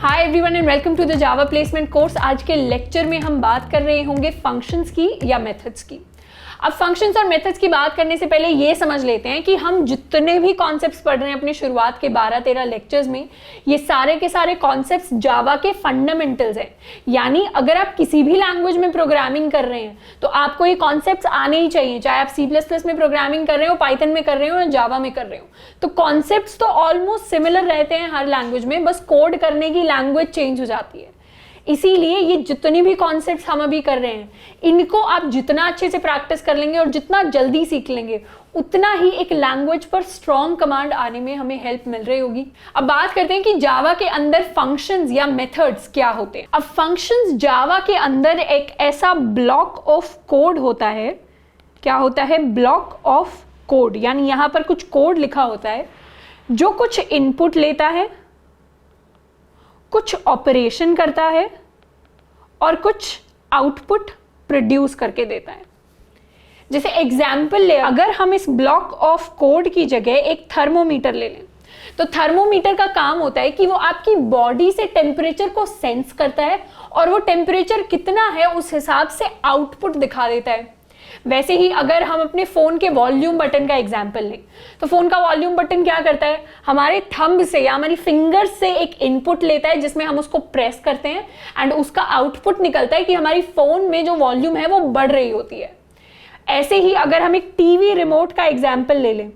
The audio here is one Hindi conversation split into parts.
Hi everyone and welcome to the Java placement course. आज के लेक्चर में हम बात कर रहे होंगे फंक्शंस की या मेथड्स की। अब फंक्शंस और मेथड्स की बात करने से पहले ये समझ लेते हैं कि हम जितने भी कॉन्सेप्ट्स पढ़ रहे हैं अपनी शुरुआत के 12-13 लेक्चर्स में, ये सारे के सारे कॉन्सेप्ट्स जावा के फंडामेंटल्स हैं। यानी अगर आप किसी भी लैंग्वेज में प्रोग्रामिंग कर रहे हैं तो आपको ये कॉन्सेप्ट्स आने ही चाहिए, चाहे आप C++ में प्रोग्रामिंग कर रहे हो, पाइथन में कर रहे हो या जावा में कर रहे हो। तो कॉन्सेप्ट्स तो ऑलमोस्ट सिमिलर रहते हैं हर लैंग्वेज में, बस कोड करने की लैंग्वेज चेंज हो जाती है। इसीलिए ये जितनी भी कॉन्सेप्ट्स हम अभी कर रहे हैं, इनको आप जितना अच्छे से प्रैक्टिस कर लेंगे और जितना जल्दी सीख लेंगे, उतना ही एक लैंग्वेज पर स्ट्रॉन्ग कमांड आने में हमें हेल्प मिल रही होगी। अब बात करते हैं कि जावा के अंदर फंक्शंस या मेथड्स क्या होते हैं। अब फंक्शंस जावा के अंदर एक ऐसा ब्लॉक ऑफ कोड होता है। क्या होता है? Block of code. यानी यहां पर कुछ कोड लिखा होता है जो कुछ इनपुट लेता है, कुछ ऑपरेशन करता है और कुछ आउटपुट प्रोड्यूस करके देता है। जैसे एग्जाम्पल ले, अगर हम इस ब्लॉक ऑफ कोड की जगह एक थर्मोमीटर ले लें, तो थर्मोमीटर का काम होता है कि वो आपकी बॉडी से टेम्परेचर को सेंस करता है और वो टेम्परेचर कितना है उस हिसाब से आउटपुट दिखा देता है। वैसे ही अगर हम अपने फोन के वॉल्यूम बटन का एग्जांपल लें, तो फोन का वॉल्यूम बटन क्या करता है? हमारे थंब से या हमारी फिंगर से एक इनपुट लेता है जिसमें हम उसको प्रेस करते हैं एंड उसका आउटपुट निकलता है कि हमारी फोन में जो वॉल्यूम है वो बढ़ रही होती है। ऐसे ही अगर हम एक टीवी रिमोट का एग्जाम्पल ले लें,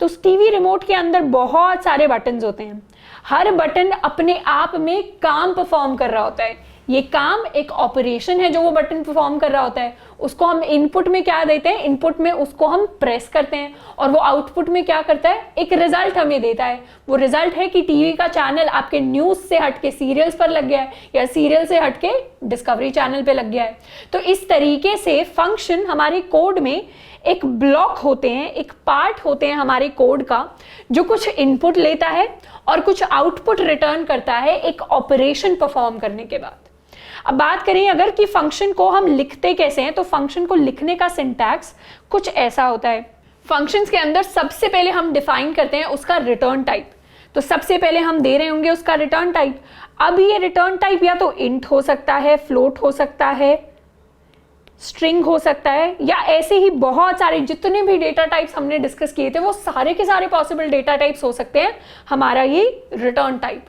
तो उस टीवी रिमोट के अंदर बहुत सारे बटन्स होते हैं। हर बटन अपने आप में काम परफॉर्म कर रहा होता है। ये काम एक ऑपरेशन है जो वो बटन परफॉर्म कर रहा होता है। उसको हम इनपुट में क्या देते हैं? इनपुट में उसको हम प्रेस करते हैं और वो आउटपुट में क्या करता है? एक रिजल्ट हमें देता है। वो रिजल्ट है कि टीवी का चैनल आपके न्यूज से हटके सीरियल्स पर लग गया है या सीरियल से हटके डिस्कवरी चैनल पे लग गया है। तो इस तरीके से फंक्शन हमारे कोड में एक ब्लॉक होते हैं, एक पार्ट होते हैं हमारे कोड का, जो कुछ इनपुट लेता है और कुछ आउटपुट रिटर्न करता है एक ऑपरेशन परफॉर्म करने के बाद। अब बात करें अगर कि फंक्शन को हम लिखते कैसे हैं, तो फंक्शन को लिखने का सिंटैक्स कुछ ऐसा होता है। फंक्शंस के अंदर सबसे पहले हम डिफाइन करते हैं उसका रिटर्न टाइप। तो सबसे पहले हम दे रहे होंगे उसका रिटर्न टाइप। अब ये रिटर्न टाइप या तो इंट हो सकता है, फ्लोट हो सकता है, स्ट्रिंग हो सकता है, या ऐसे ही बहुत सारे जितने भी डेटा टाइप्स हमने डिस्कस किए थे वो सारे के सारे पॉसिबल डेटा टाइप्स हो सकते हैं हमारा ये रिटर्न टाइप।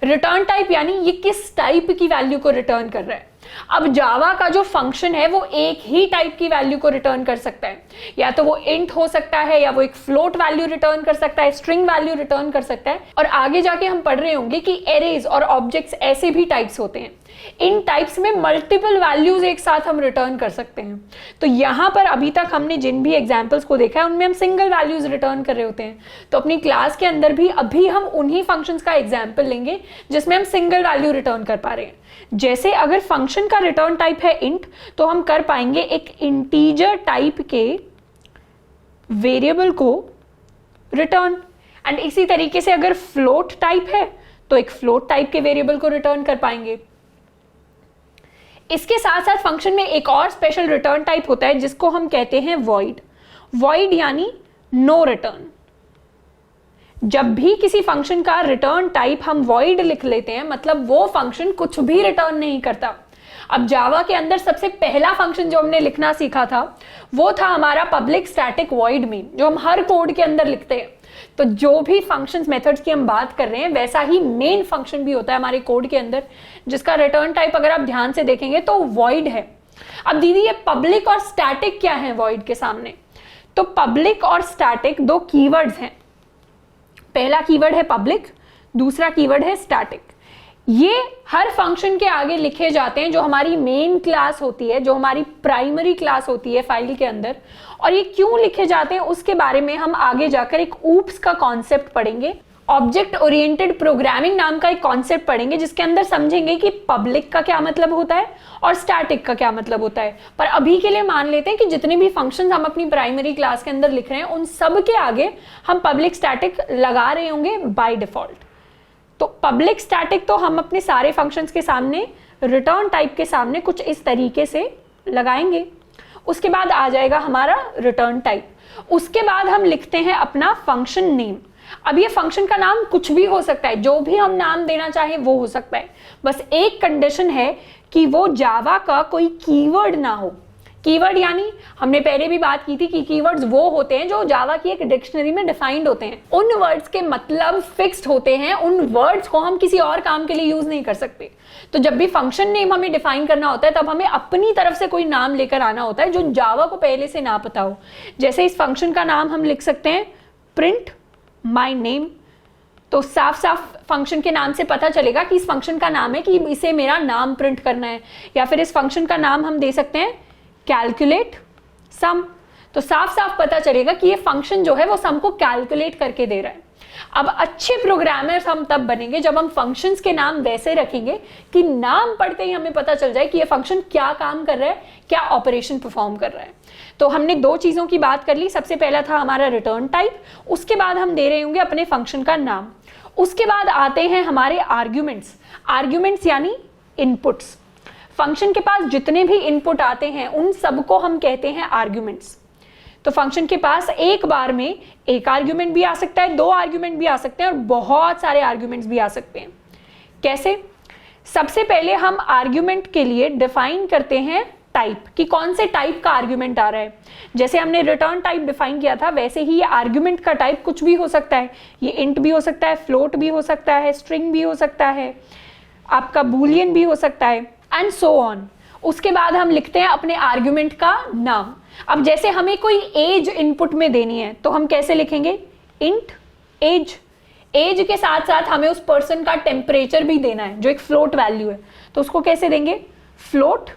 रिटर्न टाइप यानी ये किस टाइप की वैल्यू को रिटर्न कर रहा है। अब जावा का जो फंक्शन है वो एक ही टाइप की वैल्यू को रिटर्न कर सकता है, या तो वो इंट हो सकता है, या वो एक फ्लोट वैल्यू रिटर्न कर सकता है, स्ट्रिंग वैल्यू रिटर्न कर सकता है। और आगे जाके हम पढ़ रहे होंगे कि एरेज और ऑब्जेक्ट्स ऐसे भी टाइप्स होते हैं। इन टाइप्स में मल्टीपल वैल्यूज एक साथ हम रिटर्न कर सकते हैं। तो यहां पर अभी तक हमने जिन भी एग्जांपल्स को देखा है उनमें हम सिंगल वैल्यूज रिटर्न कर रहे होते हैं। तो अपनी क्लास के अंदर भी अभी हम उन्हीं फंक्शंस का एग्जांपल लेंगे जिसमें हम सिंगल वैल्यू रिटर्न कर पा रहे हैं। जैसे अगर फंक्शन का रिटर्न टाइप है इंट, तो हम कर पाएंगे एक इंटीजर टाइप के वेरिएबल को रिटर्न। एंड इसी तरीके से अगर फ्लोट टाइप है तो एक फ्लोट टाइप के वेरिएबल को रिटर्न कर पाएंगे। इसके साथ साथ फंक्शन में एक और स्पेशल रिटर्न टाइप होता है जिसको हम कहते हैं वॉइड। वॉइड यानी नो रिटर्न। जब भी किसी फंक्शन का रिटर्न टाइप हम वॉइड लिख लेते हैं, मतलब वो फंक्शन कुछ भी रिटर्न नहीं करता। अब जावा के अंदर सबसे पहला फंक्शन जो हमने लिखना सीखा था वो था हमारा पब्लिक स्टैटिक वॉइड मेन, जो हम हर कोड के अंदर लिखते हैं। तो जो भी फंक्शंस मेथड्स की हम बात कर रहे हैं वैसा ही मेन फंक्शन भी होता है हमारे कोड के अंदर, जिसका रिटर्न टाइप अगर आप ध्यान से देखेंगे तो वॉइड है। अब दीदी ये पब्लिक और स्टैटिक क्या है वॉइड के सामने? तो पब्लिक और स्टैटिक दो कीवर्ड्स हैं। पहला कीवर्ड है पब्लिक, दूसरा कीवर्ड है स्टैटिक। ये हर फंक्शन के आगे लिखे जाते हैं जो हमारी मेन क्लास होती है, जो हमारी प्राइमरी क्लास होती है फाइल के अंदर। और ये क्यों लिखे जाते हैं उसके बारे में हम आगे जाकर एक ऊप्स का कॉन्सेप्ट पढ़ेंगे। ऑब्जेक्ट ओरिएंटेड प्रोग्रामिंग नाम का एक कॉन्सेप्ट पढ़ेंगे जिसके अंदर समझेंगे कि पब्लिक का क्या मतलब होता है और स्टैटिक का क्या मतलब होता है। पर अभी के लिए मान लेते हैं कि जितने भी फंक्शंस हम अपनी प्राइमरी क्लास के अंदर लिख रहे हैं उन सब के आगे हम पब्लिक स्टैटिक लगा रहे होंगे बाय डिफॉल्ट। तो पब्लिक स्टैटिक तो हम अपने सारे फंक्शंस के सामने रिटर्न टाइप के सामने कुछ इस तरीके से लगाएंगे। उसके बाद आ जाएगा हमारा रिटर्न टाइप। उसके बाद हम लिखते हैं अपना फंक्शन नेम। अब ये फंक्शन का नाम कुछ भी हो सकता है, जो भी हम नाम देना चाहें वो हो सकता है। बस एक कंडीशन है कि वो जावा का कोई कीवर्ड ना हो। कीवर्ड यानी हमने पहले भी बात की थी कि कीवर्ड्स वो होते हैं जो जावा की एक डिक्शनरी में डिफाइंड होते हैं। उन वर्ड्स के मतलब फिक्स्ड होते हैं, उन वर्ड्स को हम किसी और काम के लिए यूज नहीं कर सकते। तो जब भी फंक्शन नेम हमें डिफाइन करना होता है तब हमें अपनी तरफ से कोई नाम लेकर आना होता है जो जावा को पहले से ना पता हो। जैसे इस फंक्शन का नाम हम लिख सकते हैं प्रिंट माई नेम, तो साफ साफ फंक्शन के नाम से पता चलेगा कि इस फंक्शन का नाम है कि इसे मेरा नाम प्रिंट करना है। या फिर इस फंक्शन का नाम हम दे सकते हैं कैलकुलेट सम, तो साफ साफ पता चलेगा कि ये फंक्शन जो है वो सम को कैलकुलेट करके दे रहा है। अब अच्छे प्रोग्रामर्स हम तब बनेंगे जब हम फंक्शंस के नाम वैसे रखेंगे कि नाम पढ़ते ही हमें पता चल जाए कि ये फंक्शन क्या काम कर रहा है, क्या ऑपरेशन परफॉर्म कर रहा है। तो हमने दो चीजों की बात कर ली। सबसे पहला था हमारा रिटर्न टाइप, उसके बाद हम दे रहे होंगे अपने फंक्शन का नाम। उसके बाद आते हैं हमारे आर्ग्यूमेंट्स। आर्ग्यूमेंट्स यानी इनपुट्स। फंक्शन के पास जितने भी इनपुट आते हैं उन सबको हम कहते हैं आर्ग्यूमेंट्स। तो फंक्शन के पास एक बार में एक आर्ग्यूमेंट भी आ सकता है, दो आर्ग्यूमेंट भी आ सकते हैं और बहुत सारे आर्ग्यूमेंट्स भी आ सकते हैं। कैसे? सबसे पहले हम आर्ग्यूमेंट के लिए डिफाइन करते हैं टाइप, कि कौन से टाइप का आर्ग्यूमेंट आ रहा है। जैसे हमने रिटर्न टाइप डिफाइन किया था, वैसे ही ये आर्ग्यूमेंट का टाइप कुछ भी हो सकता है। ये इंट भी हो सकता है, फ्लोट भी हो सकता है, स्ट्रिंग भी हो सकता है, आपका बूलियन भी हो सकता है, एंड सो ऑन। उसके बाद हम लिखते हैं अपने आर्ग्यूमेंट का नाम। अब जैसे हमें कोई एज इनपुट में देनी है तो हम कैसे लिखेंगे? Int as. एज के साथ साथ हमें उस पर्सन का टेम्परेचर भी देना है जो एक फ्लोट वैल्यू है, तो उसको कैसे देंगे? Float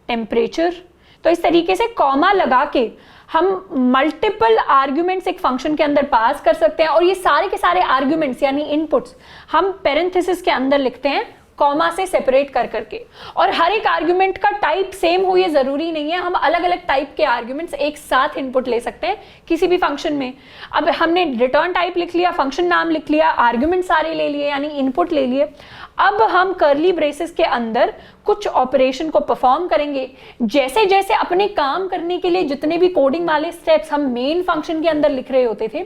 temperature. तो इस तरीके से कॉमा लगा के हम मल्टीपल आर्ग्यूमेंट्स एक फंक्शन के अंदर पास कर सकते हैं। और ये सारे के सारे आर्ग्यूमेंट्स यानी इनपुट्स हम पेरेंथेसिस के अंदर लिखते हैं, कॉमा से सेपरेट कर करके। और हर एक आर्ग्यूमेंट का टाइप सेम हो ये जरूरी नहीं है, हम अलग अलग टाइप के आर्ग्यूमेंट्स एक साथ इनपुट ले सकते हैं किसी भी फंक्शन में। अब हमने रिटर्न टाइप लिख लिया, फंक्शन नाम लिख लिया, आर्ग्यूमेंट सारे ले लिए यानी इनपुट ले लिए। अब हम कर्ली ब्रेसेस के अंदर कुछ ऑपरेशन को परफॉर्म करेंगे। जैसे जैसे अपने काम करने के लिए जितने भी कोडिंग वाले स्टेप्स हम मेन फंक्शन के अंदर लिख रहे होते थे,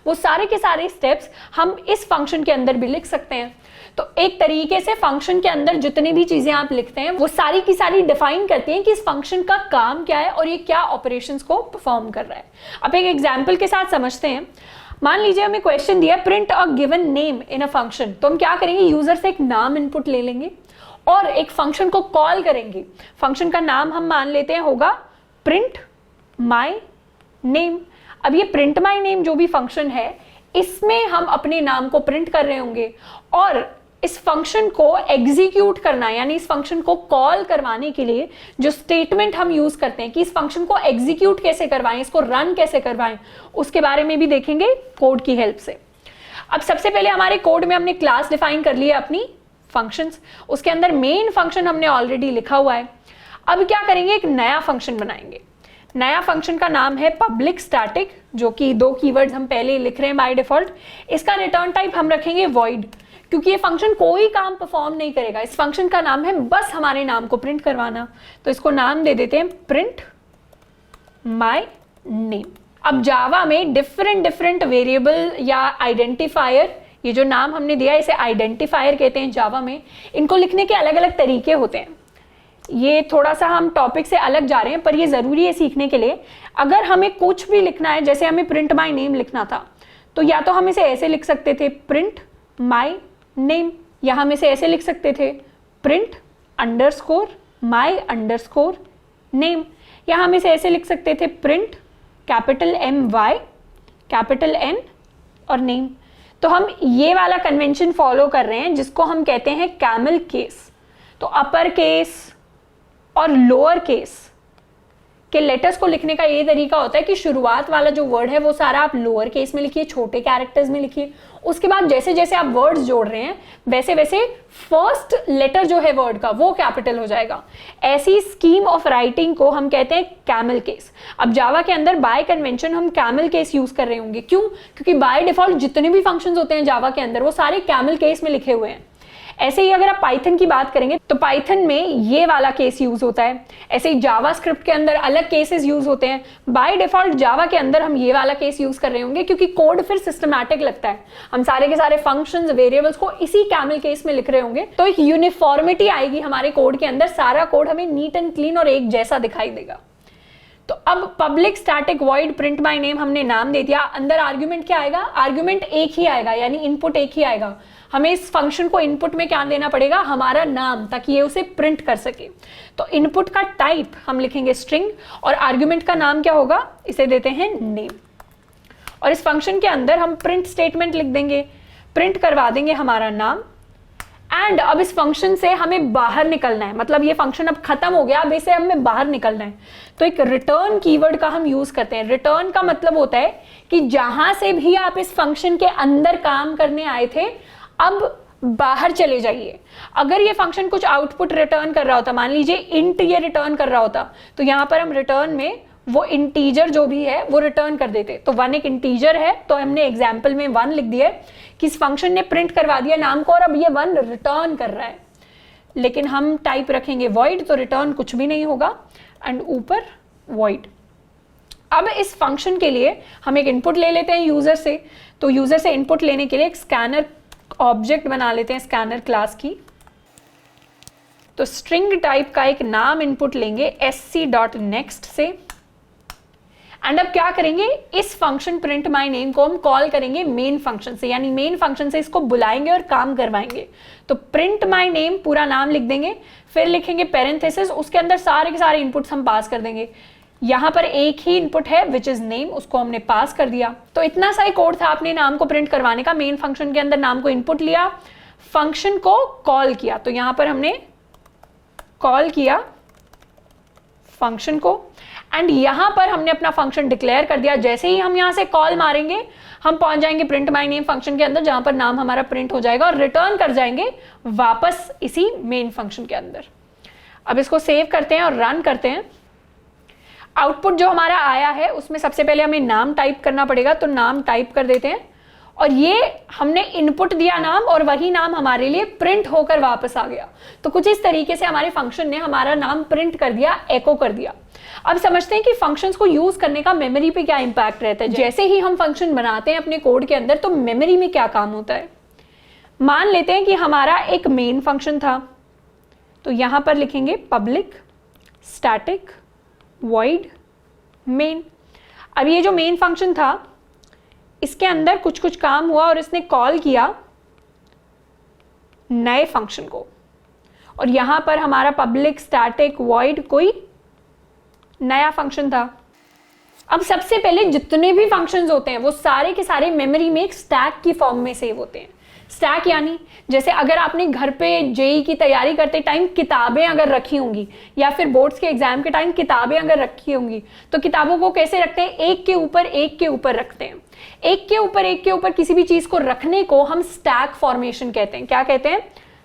वो सारे के सारे स्टेप्स हम इस फंक्शन के अंदर भी लिख सकते हैं। तो एक तरीके से फंक्शन के अंदर जितनी भी चीजें आप लिखते हैं वो सारी की सारी डिफाइन करती हैं कि इस फंक्शन का काम क्या है और ये क्या ऑपरेशंस को परफॉर्म कर रहा है। अब एक एग्जांपल के साथ समझते हैं। मान लीजिए हमें क्वेश्चन दिया print a given name in a function, तो हम क्या करेंगे? यूजर से एक नाम इनपुट ले लेंगे और एक फंक्शन को कॉल करेंगे। फंक्शन का नाम हम मान लेते हैं होगा प्रिंट माई नेम। अब ये प्रिंट माई नेम जो भी फंक्शन है, इसमें हम अपने नाम को प्रिंट कर रहे होंगे और इस फंक्शन को एग्जीक्यूट करना यानी इस फंक्शन को कॉल करवाने के लिए जो स्टेटमेंट हम यूज करते हैं कि इस फंक्शन को एग्जीक्यूट कैसे करवाएं, इसको रन कैसे करवाएं, उसके बारे में भी देखेंगे कोड की हेल्प से। अब सबसे पहले हमारे कोड में हमने क्लास डिफाइन कर लिया अपनी फंक्शंस, उसके अंदर मेन फंक्शन हमने ऑलरेडी लिखा हुआ है। अब क्या करेंगे? एक नया फंक्शन बनाएंगे। नया फंक्शन का नाम है पब्लिक स्टैटिक, जो कि दो कीवर्ड्स हम पहले लिख रहे हैं बाय डिफॉल्ट। इसका रिटर्न टाइप हम रखेंगे वॉइड, क्योंकि ये फंक्शन कोई काम परफॉर्म नहीं करेगा। इस फंक्शन का नाम है बस हमारे नाम को प्रिंट करवाना, तो इसको नाम दे देते हैं प्रिंट माई नेम। अब जावा में डिफरेंट वेरिएबल या आइडेंटिफायर, ये जो नाम हमने दिया इसे आइडेंटिफायर कहते हैं जावा में, इनको लिखने के अलग अलग तरीके होते हैं। ये थोड़ा सा हम टॉपिक से अलग जा रहे हैं पर ये जरूरी है सीखने के लिए। अगर हमें कुछ भी लिखना है, जैसे हमें प्रिंट माई नेम लिखना था, तो या तो हम इसे ऐसे लिख सकते थे प्रिंट माई नेम, या हम इसे ऐसे लिख सकते थे प्रिंट अंडरस्कोर माई अंडरस्कोर नेम, या हम इसे ऐसे लिख सकते थे print capital MY capital N और नेम। तो हम ये वाला कन्वेंशन फॉलो कर रहे हैं जिसको हम कहते हैं कैमल केस। तो अपर केस और लोअर केस के लेटर्स को लिखने का ये तरीका होता है कि शुरुआत वाला जो वर्ड है वो सारा आप लोअर केस में लिखिए, छोटे कैरेक्टर्स में लिखिए। उसके बाद जैसे जैसे आप वर्ड्स जोड़ रहे हैं वैसे वैसे फर्स्ट लेटर जो है वर्ड का वो कैपिटल हो जाएगा। ऐसी स्कीम ऑफ राइटिंग को हम कहते हैं कैमल केस। अब जावा के अंदर बाय कन्वेंशन हम कैमल केस यूज कर रहे होंगे। क्यों? क्योंकि बाय डिफॉल्ट जितने भी फंक्शंस होते हैं जावा के अंदर वो सारे कैमल केस में लिखे हुए हैं। ऐसे ही अगर आप पाइथन की बात करेंगे तो पाइथन में ये वाला केस यूज होता है। ऐसे ही जावास्क्रिप्ट के अंदर अलग केसेस यूज होते हैं। बाय डिफॉल्ट जावा के अंदर हम ये वाला केस यूज कर रहे होंगे क्योंकि कोड फिर सिस्टमैटिक लगता है। हम सारे के सारे फंक्शंस, वेरिएबल्स को इसी कैमल केस में लिख रहे होंगे, तो एक यूनिफॉर्मिटी आएगी हमारे कोड के अंदर। सारा कोड हमें नीट एंड क्लीन और एक जैसा दिखाई देगा। तो अब public static void print my name हमने नाम दे दिया। अंदर आर्गुमेंट क्या आएगा? आर्गुमेंट एक ही आएगा, यानी इनपुट एक ही आएगा। हमें इस फंक्शन को इनपुट में क्या देना पड़ेगा? हमारा नाम, ताकि ये उसे प्रिंट कर सके। तो इनपुट का टाइप हम लिखेंगे स्ट्रिंग और आर्गुमेंट का नाम क्या होगा? इसे देते हैं नेम। और इस फंक्शन के अंदर हम प्रिंट स्टेटमेंट लिख देंगे, प्रिंट करवा देंगे हमारा नाम। एंड अब इस फंक्शन से हमें बाहर निकलना है, मतलब ये फंक्शन अब खत्म हो गया, अब इसे हमें बाहर निकलना है। तो एक रिटर्न कीवर्ड का हम यूज करते हैं। रिटर्न का मतलब होता है कि जहां से भी आप इस फंक्शन के अंदर काम करने आए थे, अब बाहर चले जाइए। अगर ये फंक्शन कुछ आउटपुट रिटर्न कर रहा होता, मान लीजिए इंट ये रिटर्न कर रहा होता, तो यहां पर हम रिटर्न में वो इंटीजर जो भी है वो रिटर्न कर देते। तो 1 एक इंटीजर है, तो हमने एग्जाम्पल में 1 लिख दिया कि इस फंक्शन ने प्रिंट करवा दिया नाम को और अब ये 1 रिटर्न कर रहा है। लेकिन हम टाइप रखेंगे वॉइड, तो रिटर्न कुछ भी नहीं होगा, एंड ऊपर वॉइड। अब इस फंक्शन के लिए हम एक इनपुट ले लेते हैं यूजर से। तो यूजर से इनपुट लेने के लिए एक स्कैनर ऑब्जेक्ट बना लेते हैं, स्कैनर क्लास की। तो स्ट्रिंग टाइप का एक नाम इनपुट लेंगे sc.next से। एंड अब क्या करेंगे? इस फंक्शन प्रिंट माय नेम को हम कॉल करेंगे मेन फंक्शन से, यानी मेन फंक्शन से इसको बुलाएंगे और काम करवाएंगे। तो प्रिंट माय नेम पूरा नाम लिख देंगे, फिर लिखेंगे पैरेंथेसिस, उसके अंदर सारे के सारे इनपुट्स हम पास कर देंगे। यहां पर एक ही इनपुट है विच इज नेम, उसको हमने पास कर दिया। तो इतना सा ही कोड था आपने नाम को प्रिंट करवाने का। मेन फंक्शन के अंदर नाम को इनपुट लिया, फंक्शन को कॉल किया। तो यहां पर हमने कॉल किया फंक्शन को, एंड यहां पर हमने अपना फंक्शन डिक्लेयर कर दिया। जैसे ही हम यहां से कॉल मारेंगे, हम पहुंच जाएंगे प्रिंट माय नेम फंक्शन के अंदर, जहां पर नाम हमारा प्रिंट हो जाएगा और रिटर्न कर जाएंगे वापस इसी मेन फंक्शन के अंदर। अब इसको सेव करते हैं और रन करते हैं। आउटपुट जो हमारा आया है उसमें सबसे पहले हमें नाम टाइप करना पड़ेगा, तो नाम टाइप कर देते हैं। और ये हमने इनपुट दिया नाम, और वही नाम हमारे लिए प्रिंट होकर वापस आ गया। तो कुछ इस तरीके से हमारे फंक्शन ने हमारा नाम प्रिंट कर दिया, एको कर दिया। अब समझते हैं कि फंक्शंस को यूज करने का मेमोरी पे क्या इंपैक्ट रहता है। जैसे ही हम फंक्शन बनाते हैं अपने कोड के अंदर, तो मेमोरी में क्या काम होता है। मान लेते हैं कि हमारा एक मेन फंक्शन था, तो यहां पर लिखेंगे पब्लिक स्टैटिक वॉइड मेन। अब ये जो मेन फंक्शन था, इसके अंदर कुछ कुछ काम हुआ और इसने कॉल किया नए फंक्शन को, और यहां पर हमारा पब्लिक स्टैटिक वॉइड कोई नया फंक्शन था। अब सबसे पहले जितने भी फंक्शंस होते हैं वो सारे के सारे मेमोरी में एक स्टैक की फॉर्म में सेव होते हैं। स्टैक यानी जैसे अगर आपने घर पे जेई की तैयारी करते टाइम किताबें अगर रखी होंगी, या फिर बोर्ड्स के एग्जाम के टाइम किताबें अगर रखी होंगी, तो किताबों को कैसे रखते हैं? एक के ऊपर एक के ऊपर रखते हैं। एक के ऊपर एक के ऊपर किसी भी चीज को रखने को हम स्टैक फॉर्मेशन कहते हैं। क्या कहते हैं?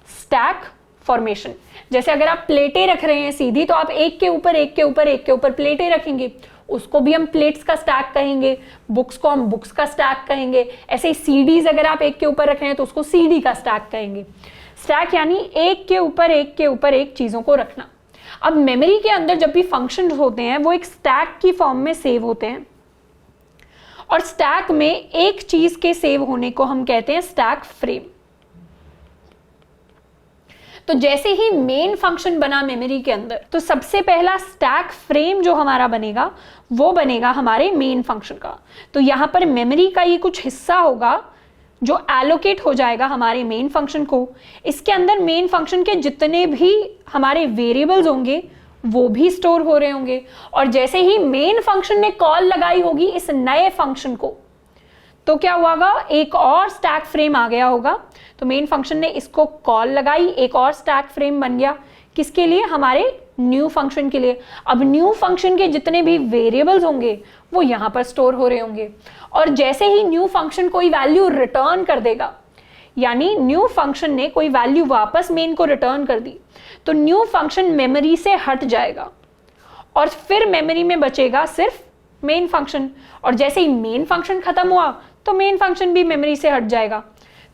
Stack formation. जैसे अगर आप प्लेटें रख रहे हैं सीधी, तो आप एक के ऊपर एक के ऊपर एक के ऊपर प्लेटें रखेंगे, उसको भी हम प्लेट्स का स्टैक कहेंगे। बुक्स को हम बुक्स का स्टैक कहेंगे। ऐसे ही सीडीज अगर आप एक के ऊपर रख रहे हैं तो उसको सीडी का स्टैक कहेंगे। स्टैक यानी एक के ऊपर एक चीजों को रखना। अब मेमोरी के अंदर जब भी फंक्शन होते हैं वो एक स्टैक की फॉर्म में सेव होते हैं, और स्टैक में एक चीज के सेव होने को हम कहते हैं स्टैक फ्रेम। तो जैसे ही मेन फंक्शन बना मेमोरी के अंदर, तो सबसे पहला स्टैक फ्रेम जो हमारा बनेगा वो बनेगा हमारे मेन फंक्शन का। तो यहां पर मेमोरी का ये कुछ हिस्सा होगा जो एलोकेट हो जाएगा हमारे मेन फंक्शन को। इसके अंदर मेन फंक्शन के जितने भी हमारे वेरिएबल्स होंगे वो भी स्टोर हो रहे होंगे, और जैसे ही मेन फंक्शन ने कॉल लगाई होगी इस नए फंक्शन को, तो क्या हुआ होगा? एक और स्टैक फ्रेम आ गया होगा। तो मेन फंक्शन ने इसको कॉल लगाई, एक और स्टैक फ्रेम बन गया। किसके लिए? हमारे न्यू फंक्शन के लिए। अब न्यू फंक्शन के जितने भी वेरिएबल्स होंगे वो यहां पर स्टोर हो रहे होंगे, और जैसे ही न्यू फंक्शन कोई वैल्यू रिटर्न कर देगा, यानी न्यू फंक्शन ने कोई वैल्यू वापस मेन को रिटर्न कर दी, तो न्यू फंक्शन मेमोरी से हट जाएगा और फिर मेमोरी में बचेगा सिर्फ मेन फंक्शन। और जैसे ही मेन फंक्शन खत्म हुआ तो मेन फंक्शन भी मेमोरी से हट जाएगा।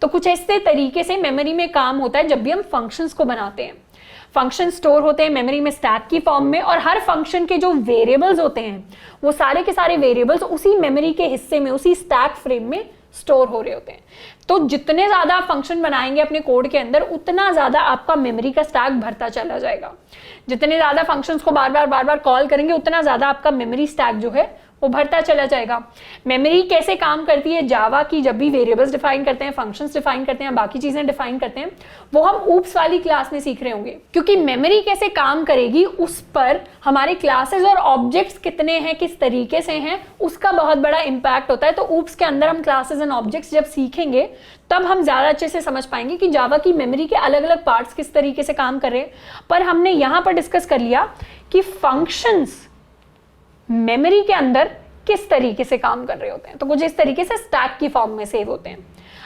तो कुछ ऐसे तरीके से मेमोरी में काम होता है जब भी हम फंक्शंस को बनाते हैं। फंक्शन स्टोर होते हैं मेमोरी में स्टैक की फॉर्म में, और हर फंक्शन के जो वेरिएबल्स होते हैं वो सारे के सारे वेरिएबल्स उसी मेमोरी के हिस्से में, उसी स्टैक फ्रेम में स्टोर हो रहे होते हैं। तो जितने ज्यादा आप फंक्शन बनाएंगे अपने कोड के अंदर, उतना ज्यादा आपका मेमोरी का स्टैक भरता चला जाएगा। जितने ज्यादा फंक्शंस को बार बार कॉल करेंगे, उतना ज्यादा आपका मेमोरी स्टैक जो है वो भरता चला जाएगा। मेमोरी कैसे काम करती है जावा की, जब भी वेरिएबल्स डिफाइन करते हैं, फंक्शंस डिफाइन करते हैं, बाकी चीजें डिफाइन करते हैं, वो हम ऊप्स वाली क्लास में सीख रहे होंगे। क्योंकि मेमोरी कैसे काम करेगी उस पर हमारे क्लासेस और ऑब्जेक्ट्स कितने हैं, किस तरीके से हैं, उसका बहुत बड़ा इंपैक्ट होता है। तो ऊप्स के अंदर हम क्लासेस एंड ऑब्जेक्ट्स जब सीखेंगे तब हम ज्यादा अच्छे से समझ पाएंगे कि जावा की मेमोरी के अलग अलग पार्ट्स किस तरीके से काम कर रहे हैं। पर हमने यहां पर डिस्कस कर लिया कि फंक्शंस मेमोरी के अंदर किस तरीके से काम कर रहे होते हैं। तो कुछ इस तरीके से स्टैक की फॉर्म में सेव होते हैं।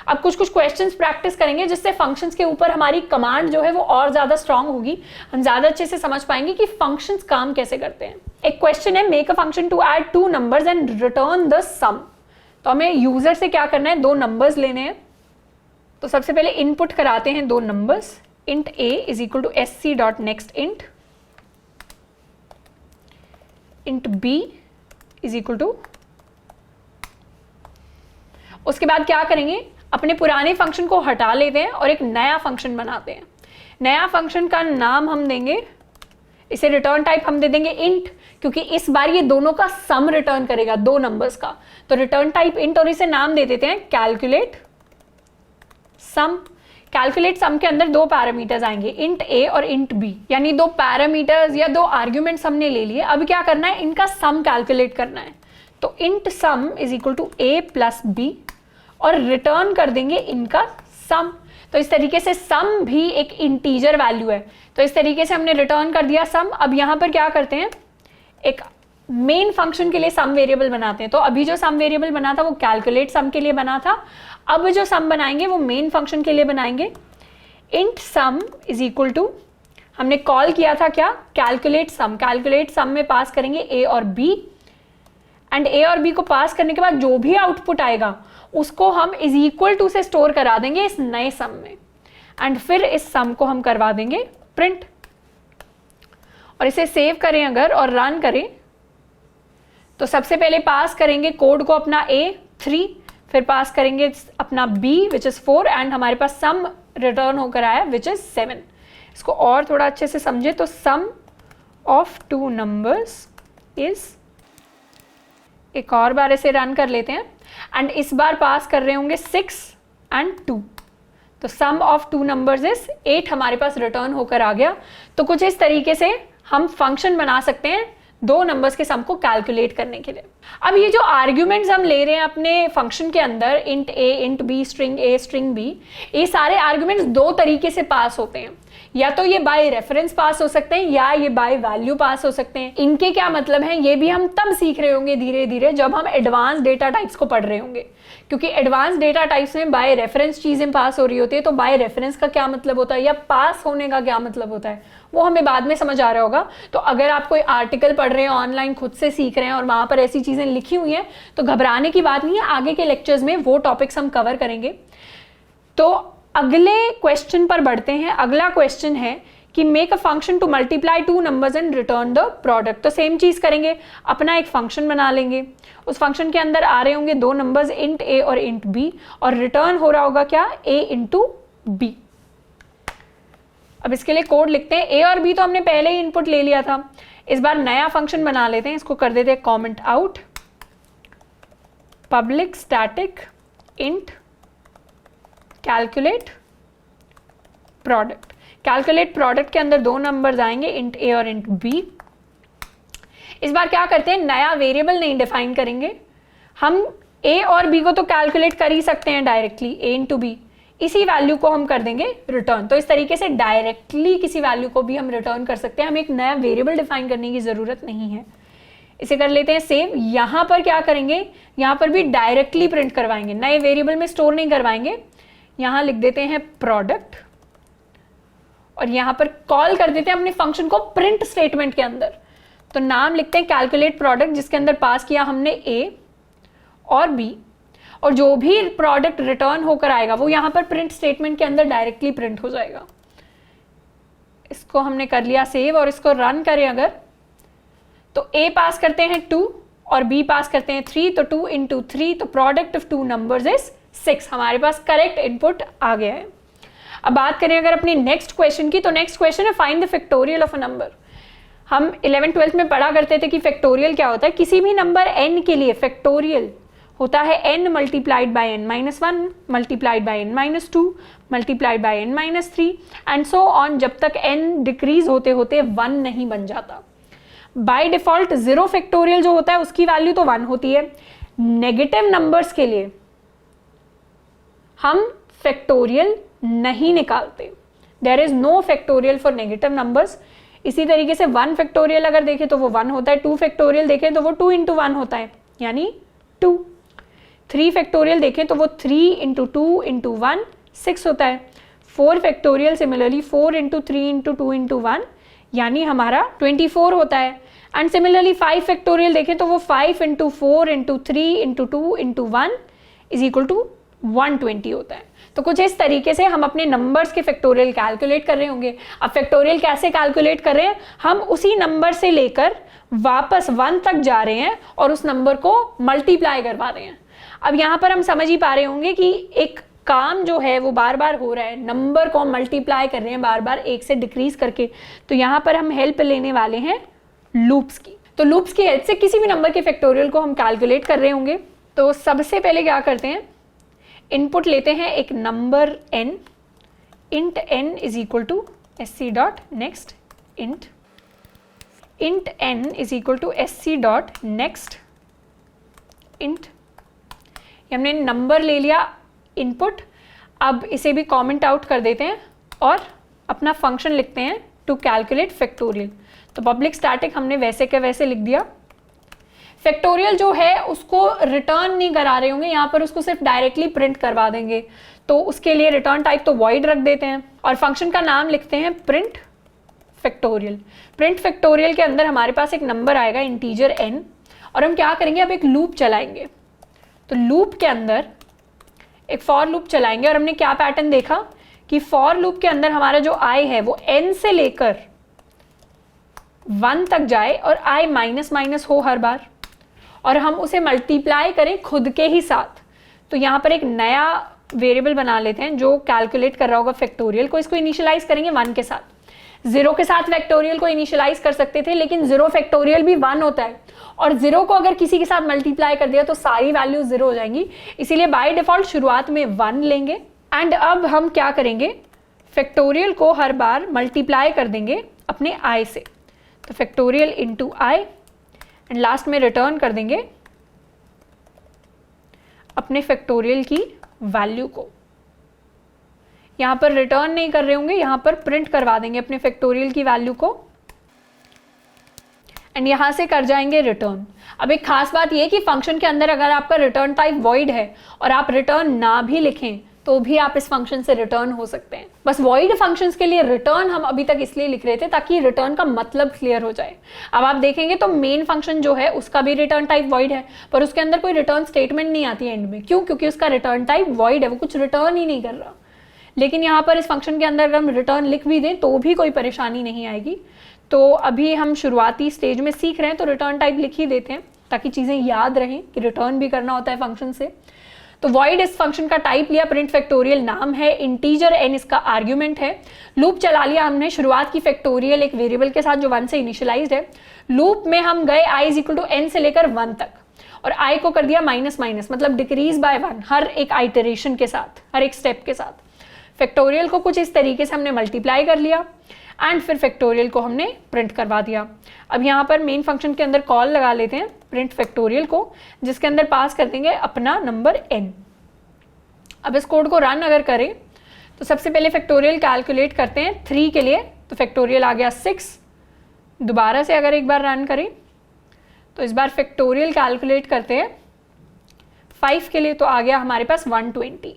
अब कुछ क्वेश्चंस प्रैक्टिस करेंगे जिससे फंक्शंस के ऊपर हमारी कमांड जो है वो और ज्यादा स्ट्रांग होगी, हम ज्यादा अच्छे से समझ पाएंगे कि फंक्शंस काम कैसे करते हैं। एक क्वेश्चन है, make a function to add 2 numbers and return the sum. तो हमें यूजर से क्या करना है, 2 नंबर्स लेने हैं। तो सबसे पहले इनपुट कराते हैं 2 numbers, int a is equal to sc.nextInt, int b is equal to, उसके बाद क्या करेंगे, अपने पुराने फंक्शन को हटा लेते हैं और एक नया फंक्शन बनाते हैं। नया फंक्शन का नाम हम देंगे, इसे रिटर्न टाइप हम दे देंगे int, क्योंकि इस बार ये दोनों का सम रिटर्न करेगा, 2 नंबर्स का। तो रिटर्न टाइप int और इसे नाम दे देते हैं कैलकुलेट सम। कैलकुलेट सम के अंदर 2 पैरामीटर्स आएंगे, int a और int b, यानी 2 पैरामीटर्स या 2 आर्ग्यूमेंट्स हमने ले लिए। अब क्या करना है, इनका सम कैलकुलेट करना है। तो int sum is equal to a plus b और रिटर्न कर देंगे इनका सम। तो इस तरीके से सम भी एक इंटीजर वैल्यू है, तो इस तरीके से हमने रिटर्न कर दिया सम। अब यहां पर क्या करते हैं, एक मेन फंक्शन के लिए सम वेरिएबल बनाते हैं। तो अभी जो सम वेरिएबल बना था वो कैलकुलेट सम के लिए बना था, अब जो सम बनाएंगे वो मेन फंक्शन के लिए बनाएंगे। int sum is equal to, हमने कॉल किया था क्या, कैलकुलेट सम। कैलकुलेट सम में पास करेंगे a और b, एंड a और b को पास करने के बाद जो भी आउटपुट आएगा उसको हम इज इक्वल टू से स्टोर करा देंगे इस नए सम में, एंड फिर इस सम को हम करवा देंगे प्रिंट। और इसे सेव करें अगर और रन करें, तो सबसे पहले पास करेंगे कोड को अपना a 3, फिर पास करेंगे अपना b विच इज 4, एंड हमारे पास सम रिटर्न होकर आया विच इज 7। इसको और थोड़ा अच्छे से समझे तो सम ऑफ 2 नंबर्स इज, एक और बार इसे रन कर लेते हैं, एंड इस बार पास कर रहे होंगे 6 एंड 2। तो सम ऑफ 2 नंबर्स इज 8 हमारे पास रिटर्न होकर आ गया। तो कुछ इस तरीके से हम फंक्शन बना सकते हैं 2 नंबर्स के सम को कैलकुलेट करने के लिए। अब ये जो आर्ग्यूमेंट्स हम ले रहे हैं अपने फंक्शन के अंदर, int a, int b, string a, string b, ये सारे आर्ग्यूमेंट्स 2 तरीके से पास होते हैं। या तो ये बाय रेफरेंस पास हो सकते हैं या ये बाय वैल्यू पास हो सकते हैं। इनके क्या मतलब है ये भी हम तब सीख रहे होंगे धीरे धीरे जब हम एडवांस डेटा टाइप्स को पढ़ रहे होंगे, क्योंकि एडवांस डेटा टाइप्स में बाय रेफरेंस चीजें पास हो रही होती है। तो बाय रेफरेंस का क्या मतलब होता है या पास होने का क्या मतलब होता है वो हमें बाद में समझ आ रहा होगा। तो अगर आप कोई आर्टिकल पढ़ रहे हैं ऑनलाइन, खुद से सीख रहे हैं और वहां पर ऐसी चीजें लिखी हुई हैं, तो घबराने की बात नहीं है, आगे के लेक्चर्स में वो टॉपिक्स हम कवर करेंगे। तो अगले क्वेश्चन पर बढ़ते हैं। अगला क्वेश्चन है कि make a function to multiply 2 numbers and return the product. तो सेम चीज करेंगे, अपना एक फंक्शन बना लेंगे, उस फंक्शन के अंदर आ रहे होंगे 2 नंबर्स int a और int b, और रिटर्न हो रहा होगा क्या, a इंटू b। अब इसके लिए कोड लिखते हैं। a और b तो हमने पहले ही इनपुट ले लिया था, इस बार नया फंक्शन बना लेते हैं। इसको कर देते हैं comment out public static int calculate product. Calculate product के अंदर 2 नंबर्स आएंगे int a और int b। इस बार क्या करते हैं, नया वेरिएबल नहीं डिफाइन करेंगे, हम a और b को तो कैलकुलेट कर ही सकते हैं डायरेक्टली, a इंटू b, इसी वैल्यू को हम कर देंगे रिटर्न। तो इस तरीके से डायरेक्टली किसी वैल्यू को भी हम रिटर्न कर सकते हैं, हमें एक नया वेरिएबल डिफाइन करने की जरूरत नहीं है। इसे कर लेते हैं सेव। यहां पर क्या करेंगे, यहां पर भी डायरेक्टली प्रिंट करवाएंगे, नए वेरिएबल में स्टोर नहीं करवाएंगे। यहां लिख देते हैं प्रोडक्ट और यहां पर कॉल कर देते हैं अपने फंक्शन को प्रिंट स्टेटमेंट के अंदर। तो नाम लिखते हैं कैलकुलेट प्रोडक्ट, जिसके अंदर पास किया हमने a और b, और जो भी प्रोडक्ट रिटर्न होकर आएगा वो यहाँ पर प्रिंट स्टेटमेंट के अंदर डायरेक्टली प्रिंट हो जाएगा। इसको हमने कर लिया सेव और इसको रन करें अगर, तो A पास करते हैं 2 और B पास करते हैं 3, तो 2 into 3, तो प्रोडक्ट ऑफ 2 नंबर्स इज 6। हमारे पास करेक्ट इनपुट आ गया है। अब बात करें अगर अपनी नेक्स्ट क्वेश्चन की, तो नेक्स्ट क्वेश्चन है find the factorial of a number. हम 11th-12th में पढ़ा करते थे कि फैक्टोरियल क्या होता है। किसी भी नंबर n के लिए फैक्टोरियल होता है n multiplied by n minus 1 multiplied by n minus 2 multiplied by n minus 3 and so on, जब तक n डिक्रीज होते होते 1 नहीं बन जाता। बाय डिफॉल्ट 0 फैक्टोरियल जो होता है उसकी वैल्यू तो 1 होती है। नेगेटिव नंबर्स के लिए हम फैक्टोरियल नहीं निकालते। There is no factorial for negative numbers. इसी तरीके से 1 फैक्टोरियल अगर देखें तो वो 1 होता है, 2 फैक्टोरियल देखें तो वो 2 into 1 होता है यानी 2, 3 फैक्टोरियल देखें तो वो 3 into 2 into 1 6 होता है, 4 factorial similarly 4 into 3 into 2 into 1 यानी हमारा 24 होता है। एंड सिमिलरली 5 फैक्टोरियल देखें तो वो 5 into 4 into 3 into 2 into 1 is equal to 120 होता है। तो कुछ इस तरीके से हम अपने नंबर्स के फैक्टोरियल कैलकुलेट कर रहे होंगे। अब फैक्टोरियल कैसे कैलकुलेट कर रहे हैं, हम उसी नंबर से लेकर वापस 1 तक जा रहे हैं और उस नंबर को मल्टीप्लाई करवा रहे हैं। अब यहाँ पर हम समझ ही पा रहे होंगे कि एक काम जो है वो बार बार हो रहा है, नंबर को मल्टीप्लाई कर रहे हैं बार बार 1 से डिक्रीज करके। तो यहाँ पर हम हेल्प लेने वाले हैं लूप्स की। तो लूप्स की हेल्प से किसी भी नंबर के फैक्टोरियल को हम कैलकुलेट कर रहे होंगे। तो सबसे पहले क्या करते हैं, इनपुट लेते हैं एक number n, int n is equal to sc dot next int n is equal to sc dot next int। हमने नंबर ले लिया इनपुट। अब इसे भी कमेंट आउट कर देते हैं और अपना फंक्शन लिखते हैं टू कैलकुलेट फैक्टोरियल। तो पब्लिक स्टैटिक हमने वैसे के वैसे लिख दिया। फैक्टोरियल जो है उसको रिटर्न नहीं करा रहे होंगे, यहाँ पर उसको सिर्फ डायरेक्टली प्रिंट करवा देंगे। तो उसके लिए रिटर्न टाइप तो वॉइड रख देते हैं और फंक्शन का नाम लिखते हैं प्रिंट फैक्टोरियल। प्रिंट फैक्टोरियल के अंदर हमारे पास एक नंबर आएगा इंटीजर n और हम क्या करेंगे, अब एक लूप चलाएंगे। तो लूप के अंदर एक फॉर लूप चलाएंगे और हमने क्या पैटर्न देखा कि फॉर लूप के अंदर हमारा जो i है वो n से लेकर 1 तक जाए और i माइनस माइनस हो हर बार और हम उसे मल्टीप्लाई करें खुद के ही साथ। तो यहाँ पर एक नया वेरिएबल बना लेते हैं जो कैलकुलेट कर रहा होगा फैक्टोरियल को। इसको इनिशियलाइज करेंगे 1 के साथ। 0 के साथ फैक्टोरियल को इनिशियलाइज कर सकते थे, लेकिन 0 फैक्टोरियल भी 1 होता है और 0 को अगर किसी के साथ मल्टीप्लाई कर दिया तो सारी वैल्यू 0 हो जाएंगी। इसीलिए बाय डिफॉल्ट शुरुआत में 1 लेंगे। एंड अब हम क्या करेंगे, फैक्टोरियल को हर बार मल्टीप्लाई कर देंगे अपने i से। तो factorial into i and last में रिटर्न कर देंगे अपने फैक्टोरियल की वैल्यू को। यहां पर रिटर्न नहीं कर रहे होंगे, यहां पर प्रिंट करवा देंगे अपने फैक्टोरियल की वैल्यू को एंड यहां से कर जाएंगे रिटर्न। अब एक खास बात यह कि फंक्शन के अंदर अगर आपका रिटर्न टाइप वॉइड है और आप रिटर्न ना भी लिखें तो भी आप इस फंक्शन से रिटर्न हो सकते हैं। बस वॉइड फंक्शंस के लिए रिटर्न हम अभी तक इसलिए लिख रहे थे ताकि रिटर्न का मतलब क्लियर हो जाए। अब आप देखेंगे तो मेन फंक्शन जो है उसका भी रिटर्न टाइप वॉइड है, पर उसके अंदर कोई रिटर्न स्टेटमेंट नहीं आती है एंड में। क्यों? क्योंकि उसका रिटर्न टाइप वॉइड है, वो कुछ रिटर्न ही नहीं कर रहा। लेकिन यहाँ पर इस फंक्शन के अंदर अगर हम रिटर्न लिख भी दें तो भी कोई परेशानी नहीं आएगी। तो अभी हम शुरुआती स्टेज में सीख रहे हैं तो रिटर्न टाइप लिख ही देते हैं ताकि चीज़ें याद रहें कि रिटर्न भी करना होता है फंक्शन से। तो void इस फंक्शन का टाइप लिया, प्रिंट फैक्टोरियल नाम है, इंटीजर n इसका आर्ग्यूमेंट है। लूप चला लिया हमने शुरुआत की फैक्टोरियल एक वेरिएबल के साथ जो 1 से इनिशियलाइज्ड है। लूप में हम गए i is equal to n से लेकर 1 तक और i को कर दिया माइनस माइनस, मतलब डिक्रीज बाय 1 हर एक आइटरेशन के साथ, हर एक स्टेप के साथ। फैक्टोरियल को कुछ इस तरीके से हमने मल्टीप्लाई कर लिया एंड फिर फैक्टोरियल को हमने प्रिंट करवा दिया। अब यहाँ पर मेन फंक्शन के अंदर कॉल लगा लेते हैं प्रिंट फैक्टोरियल को, जिसके अंदर पास कर देंगे अपना नंबर n। अब इस कोड को रन अगर करें तो सबसे पहले फैक्टोरियल कैलकुलेट करते हैं 3 के लिए, तो फैक्टोरियल आ गया 6। दोबारा से अगर एक बार रन करें तो इस बार फैक्टोरियल कैलकुलेट करते हैं 5 के लिए, तो आ गया हमारे पास 120।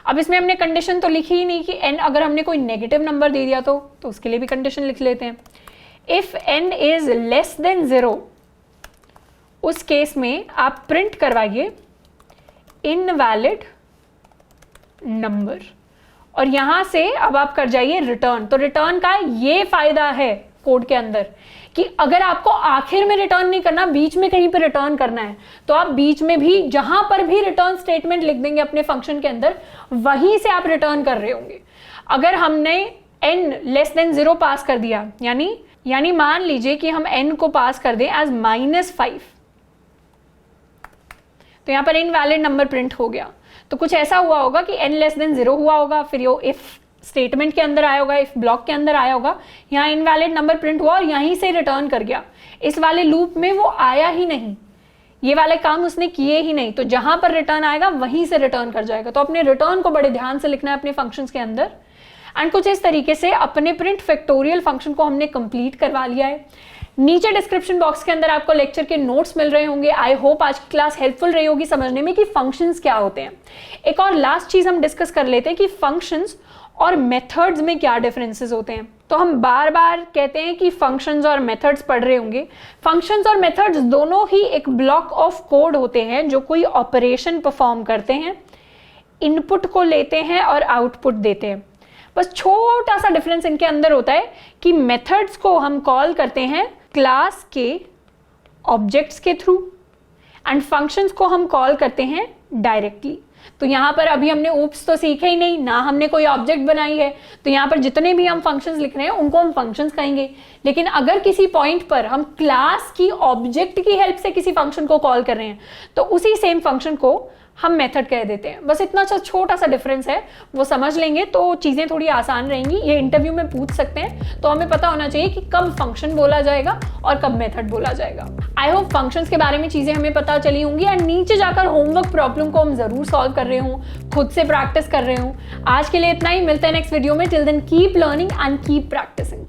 अब इसमें हमने कंडीशन तो लिखी ही नहीं कि n अगर हमने कोई नेगेटिव नंबर दे दिया तो उसके लिए भी कंडीशन लिख लेते हैं। If n is less than 0, उस केस में आप प्रिंट करवाइए इनवैलिड नंबर। और यहां से अब आप कर जाइए रिटर्न। तो रिटर्न का ये फायदा है कोड के अंदर कि अगर आपको आखिर में रिटर्न नहीं करना, बीच में कहीं पे रिटर्न करना है, तो आप बीच में भी जहां पर भी रिटर्न स्टेटमेंट लिख देंगे अपने फंक्शन के अंदर, वहीं से आप रिटर्न कर रहे होंगे। अगर हमने n लेस देन 0 पास कर दिया, यानी मान लीजिए कि हम n को पास कर दें एज -5, तो यहां पर इनवैलिड नंबर प्रिंट हो गया। तो कुछ ऐसा हुआ होगा कि n लेस देन 0 हुआ होगा, फिर यो इफ स्टेटमेंट के अंदर आया होगा, इफ ब्लॉक के अंदर आया होगा, यहाँ इनवैलिड नंबर प्रिंट हुआ और यहीं से रिटर्न कर गया। इस वाले लूप में वो आया ही नहीं, ये वाले काम उसने किए ही नहीं, तो जहां पर रिटर्न आएगा वहीं से रिटर्न कर जाएगा। तो अपने रिटर्न को बड़े ध्यान से लिखना है अपने फंक्शंस के अंदर। एंड कुछ इस तरीके से अपने प्रिंट फैक्टोरियल फंक्शन को हमने कंप्लीट करवा लिया है। नीचे डिस्क्रिप्शन बॉक्स के अंदर आपको लेक्चर के नोट्स मिल रहे होंगे। आई होप आज की क्लास हेल्पफुल रही होगी समझने में कि फंक्शंस क्या होते हैं। एक और लास्ट चीज हम डिस्कस कर लेते हैं कि फंक्शंस और मेथड्स में क्या डिफरेंसेस होते हैं। तो हम बार बार कहते हैं कि फंक्शंस और मेथड्स पढ़ रहे होंगे। फंक्शंस और मेथड्स दोनों ही एक ब्लॉक ऑफ कोड होते हैं जो कोई ऑपरेशन परफॉर्म करते हैं, इनपुट को लेते हैं और आउटपुट देते हैं। बस छोटा सा डिफरेंस इनके अंदर होता है कि मेथड्स को हम कॉल करते हैं क्लास के ऑब्जेक्ट्स के थ्रू एंड फंक्शंस को हम कॉल करते हैं डायरेक्टली। तो यहां पर अभी हमने ऊप्स तो सीखे ही नहीं ना, हमने कोई ऑब्जेक्ट बनाई है, तो यहां पर जितने भी हम फंक्शंस लिख रहे हैं उनको हम फंक्शंस कहेंगे। लेकिन अगर किसी पॉइंट पर हम क्लास की ऑब्जेक्ट की हेल्प से किसी फंक्शन को कॉल कर रहे हैं तो उसी सेम फंक्शन को हम मेथड कह देते हैं। बस इतना छोटा सा डिफरेंस है, वो समझ लेंगे तो चीजें थोड़ी आसान रहेंगी। ये इंटरव्यू में पूछ सकते हैं, तो हमें पता होना चाहिए कि कब फंक्शन बोला जाएगा और कब मेथड बोला जाएगा। आई होप फंक्शंस के बारे में चीजें हमें पता चली होंगी। एंड नीचे जाकर होमवर्क प्रॉब्लम को हम जरूर सॉल्व कर रहे हूँ, खुद से प्रैक्टिस कर रहे हूँ। आज के लिए इतना ही, मिलते हैं नेक्स्ट वीडियो में। Till then keep learning and keep practising.